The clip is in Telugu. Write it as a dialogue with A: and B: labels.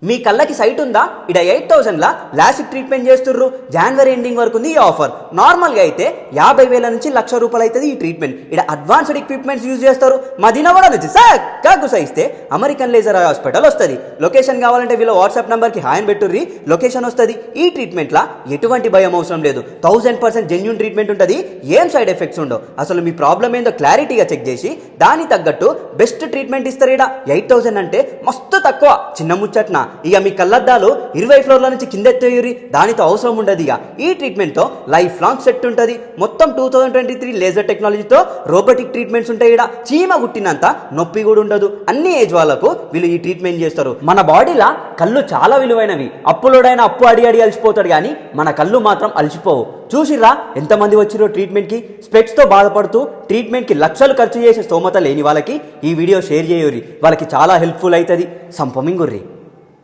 A: మీ కళ్ళకి సైట్ ఉందా? ఇడ 8,000 లా లాసిక్ ట్రీట్మెంట్ చేస్తుర్రు. జనవరి ఎండింగ్ వరకు ఉంది ఈ ఆఫర్. నార్మల్గా అయితే 50,000 నుంచి ₹1,00,000 అవుతుంది ఈ ట్రీట్మెంట్. ఇడ అడ్వాన్స్డ్ ఎక్విప్మెంట్స్ యూజ్ చేస్తారు. మదీనా కూడా నుంచి గుసైస్తే అమెరికన్ లేజర్ హాస్పిటల్ వస్తుంది. లొకేషన్ కావాలంటే వీళ్ళ వాట్సాప్ నంబర్కి హాయ్ పెట్టుర్రి, లొకేషన్ వస్తుంది. ఈ ట్రీట్మెంట్లా ఎటువంటి భయం అవసరం లేదు. 1000% జెన్యూన్ ట్రీట్మెంట్ ఉంటుంది. ఏం సైడ్ ఎఫెక్ట్స్ ఉండవు. అసలు మీ ప్రాబ్లం ఏందో క్లారిటీగా చెక్ చేసి దానికి తగ్గట్టు బెస్ట్ ట్రీట్మెంట్ ఇస్తారు. ఇడ 8,000 అంటే మస్తు తక్కువ. చిన్న ముచ్చట్న ఇక మీ కళ్ళద్దాలు 20 ఫ్లోర్ల నుంచి కింద ఎత్తేయురి, దానితో అవసరం ఉండదు. ఇక ఈ ట్రీట్మెంట్తో లైఫ్ లాంగ్ సెట్ ఉంటుంది. మొత్తం 2023 లేజర్ టెక్నాలజీతో రోబోటిక్ ట్రీట్మెంట్స్ ఉంటాయి. ఇక్కడ చీమ గుట్టినంత నొప్పి కూడా ఉండదు. అన్ని ఏజ్ వాళ్ళకు వీళ్ళు ఈ ట్రీట్మెంట్ చేస్తారు. మన బాడీలో కళ్ళు చాలా విలువైనవి. అప్పులోడైనా అప్పు అడిగి అలసిపోతాడు, కానీ మన కళ్ళు మాత్రం అలసిపోవు. చూసిర్రా ఎంతమంది వచ్చిరో ట్రీట్మెంట్కి. స్పెక్ట్స్తో బాధపడుతూ ట్రీట్మెంట్కి లక్షలు ఖర్చు చేసే స్తోమత లేని వాళ్ళకి ఈ వీడియో షేర్ చేయుర్రి. వాళ్ళకి చాలా హెల్ప్ఫుల్ అవుతుంది. సంపమింగుర్రి.